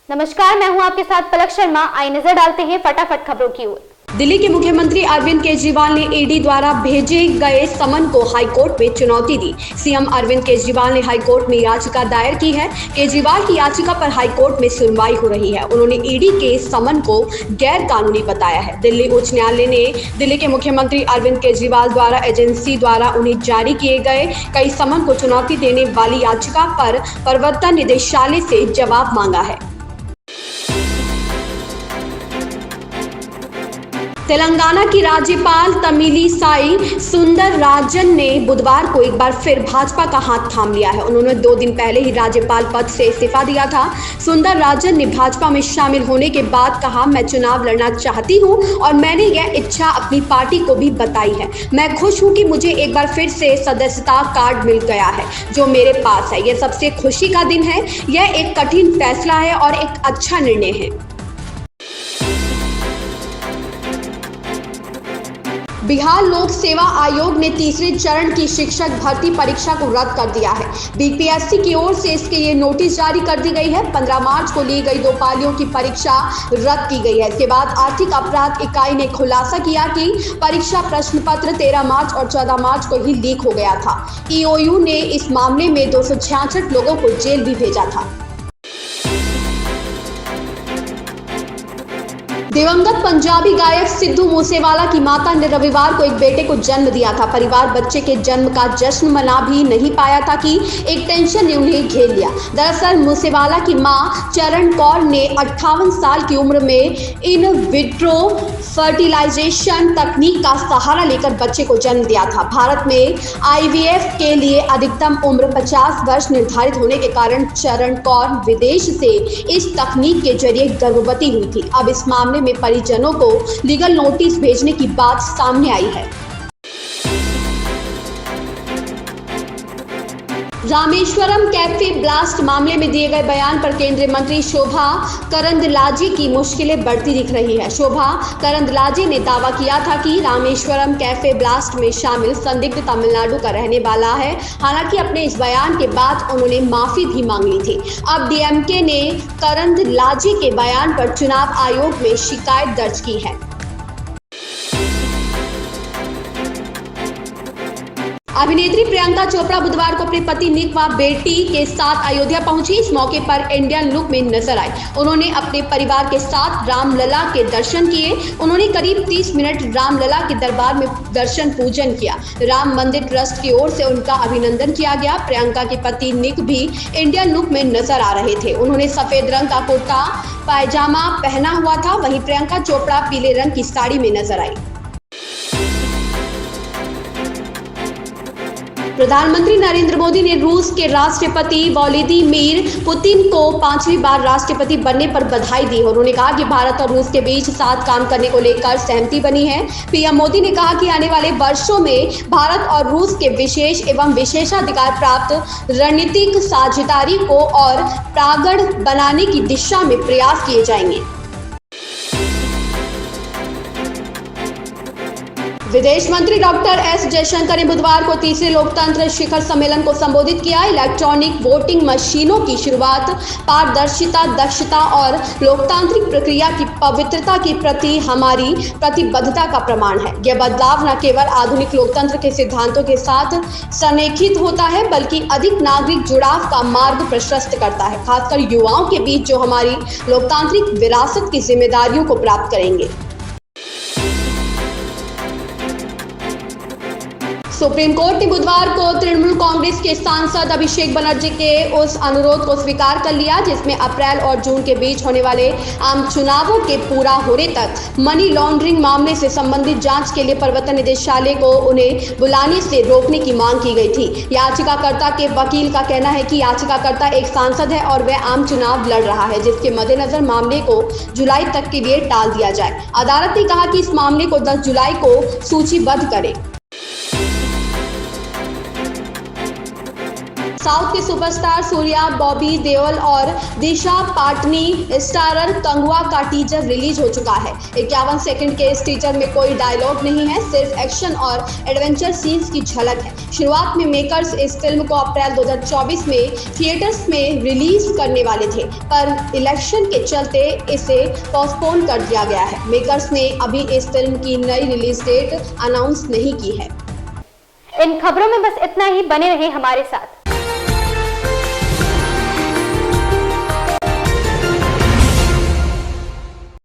नमस्कार, मैं हूं आपके साथ पलक शर्मा। आइए नजर डालते हैं फटाफट खबरों की ओर। दिल्ली के मुख्यमंत्री अरविंद केजरीवाल ने ईडी द्वारा भेजे गए समन को हाईकोर्ट में चुनौती दी। सीएम अरविंद केजरीवाल ने हाईकोर्ट में याचिका दायर की है। केजरीवाल की याचिका पर हाईकोर्ट में सुनवाई हो रही है। उन्होंने ईडी के समन को गैर कानूनी बताया है। दिल्ली उच्च न्यायालय ने दिल्ली के मुख्यमंत्री अरविंद केजरीवाल द्वारा एजेंसी द्वारा उन्हें जारी किए गए कई समन को चुनौती देने वाली याचिका पर प्रवर्तन निदेशालय से जवाब मांगा है। तेलंगाना की राज्यपाल तमिलिसाई सुंदरराजन ने बुधवार को एक बार फिर भाजपा का हाथ थाम लिया है। उन्होंने 2 दिन पहले ही राज्यपाल पद से इस्तीफा दिया था। सुंदरराजन ने भाजपा में शामिल होने के बाद कहा, मैं चुनाव लड़ना चाहती हूं और मैंने यह इच्छा अपनी पार्टी को भी बताई है। मैं खुश हूं कि मुझे एक बार फिर से सदस्यता कार्ड मिल गया है जो मेरे पास है। यह सबसे खुशी का दिन है। यह एक कठिन फैसला है और एक अच्छा निर्णय है। बिहार लोक सेवा आयोग ने तीसरे चरण की शिक्षक भर्ती परीक्षा को रद्द कर दिया है। बीपीएससी की ओर से इसके लिए नोटिस जारी कर दी गई है। 15 मार्च को ली गई 2 पालियों की परीक्षा रद्द की गई है। इसके बाद आर्थिक अपराध इकाई ने खुलासा किया कि परीक्षा प्रश्न पत्र 13 मार्च और 14 मार्च को ही लीक हो गया था। ईओयू ने इस मामले में 266 लोगों को जेल भी भेजा था। दिवंगत पंजाबी गायक सिद्धू मूसेवाला की माता ने रविवार को एक बेटे को जन्म दिया था। परिवार बच्चे के जन्म का जश्न मना भी नहीं पाया था कि एक टेंशन ने उन्हें घेर लिया। दरअसल मूसेवाला की मां चरण कौर ने 58 साल की उम्र में इन विट्रो फर्टिलाइजेशन तकनीक का सहारा लेकर बच्चे को जन्म दिया था। भारत में आईवीएफ के लिए अधिकतम उम्र 50 वर्ष निर्धारित होने के कारण चरण कौर विदेश से इस तकनीक के जरिए गर्भवती हुई थी। अब इस मामले में परिजनों को लीगल नोटिस भेजने की बात सामने आई है। रामेश्वरम कैफे ब्लास्ट मामले में दिए गए बयान पर केंद्रीय मंत्री शोभा करंदलाजे की मुश्किलें बढ़ती दिख रही है। शोभा करंदलाजे ने दावा किया था कि रामेश्वरम कैफे ब्लास्ट में शामिल संदिग्ध तमिलनाडु का रहने वाला है। हालांकि अपने इस बयान के बाद उन्होंने माफी भी मांग ली थी। अब डीएमके ने करंदलाजे के बयान पर चुनाव आयोग में शिकायत दर्ज की है। अभिनेत्री प्रियंका चोपड़ा बुधवार को अपने पति निक व बेटी के साथ अयोध्या पहुंची। इस मौके पर इंडियन लुक में नजर आई। उन्होंने अपने परिवार के साथ रामलला के दर्शन किए। उन्होंने करीब 30 मिनट रामलला के दरबार में दर्शन पूजन किया। राम मंदिर ट्रस्ट की ओर से उनका अभिनंदन किया गया। प्रियंका के पति निक भी इंडियन लुक में नजर आ रहे थे। उन्होंने सफेद रंग का कुर्ता पायजामा पहना हुआ था। वहीं प्रियंका चोपड़ा पीले रंग की साड़ी में नजर आई। प्रधानमंत्री नरेंद्र मोदी ने रूस के राष्ट्रपति व्लादिमीर पुतिन को 5वीं बार राष्ट्रपति बनने पर बधाई दी। उन्होंने कहा कि भारत और रूस के बीच साथ काम करने को लेकर सहमति बनी है। पीएम मोदी ने कहा कि आने वाले वर्षों में भारत और रूस के विशेष एवं विशेषाधिकार प्राप्त रणनीतिक साझेदारी को और प्रगाढ़ बनाने की दिशा में प्रयास किए जाएंगे। विदेश मंत्री डॉक्टर एस जयशंकर ने बुधवार को तीसरे लोकतंत्र शिखर सम्मेलन को संबोधित किया। इलेक्ट्रॉनिक वोटिंग मशीनों की शुरुआत पारदर्शिता, दक्षता और लोकतांत्रिक प्रक्रिया की पवित्रता के प्रति हमारी प्रतिबद्धता का प्रमाण है। यह बदलाव न केवल आधुनिक लोकतंत्र के सिद्धांतों के साथ संरेखित होता है बल्कि अधिक नागरिक जुड़ाव का मार्ग प्रशस्त करता है, खासकर युवाओं के बीच जो हमारी लोकतांत्रिक विरासत की जिम्मेदारियों को प्राप्त करेंगे। सुप्रीम कोर्ट ने बुधवार को तृणमूल कांग्रेस के सांसद अभिषेक बनर्जी के उस अनुरोध को स्वीकार कर लिया जिसमें अप्रैल और जून के बीच होने वाले आम चुनावों के पूरा होने तक मनी लॉन्ड्रिंग मामले से संबंधित जांच के लिए प्रवर्तन निदेशालय को उन्हें बुलाने से रोकने की मांग की गई थी। याचिकाकर्ता के वकील का कहना है कि याचिकाकर्ता एक सांसद है और वह आम चुनाव लड़ रहा है, जिसके मद्देनजर मामले को जुलाई तक के लिए टाल दिया जाए। अदालत ने कहा कि इस मामले को 10 जुलाई को सूचीबद्ध करें। साउथ के सुपरस्टार सूर्या, बॉबी देओल और दिशा पाटनी स्टारर कंगुआ का टीजर रिलीज हो चुका है। 51 सेकंड के इस टीजर में कोई डायलॉग नहीं है, सिर्फ एक्शन और एडवेंचर सीन्स की झलक है। शुरुआत में मेकर्स इस फिल्म को अप्रैल 2024 में थिएटर्स में रिलीज करने वाले थे, पर इलेक्शन के चलते इसे पोस्टपोन कर दिया गया है। मेकर्स ने अभी इस फिल्म की नई रिलीज डेट अनाउंस नहीं की है। इन खबरों में बस इतना ही, बने रहे हमारे साथ।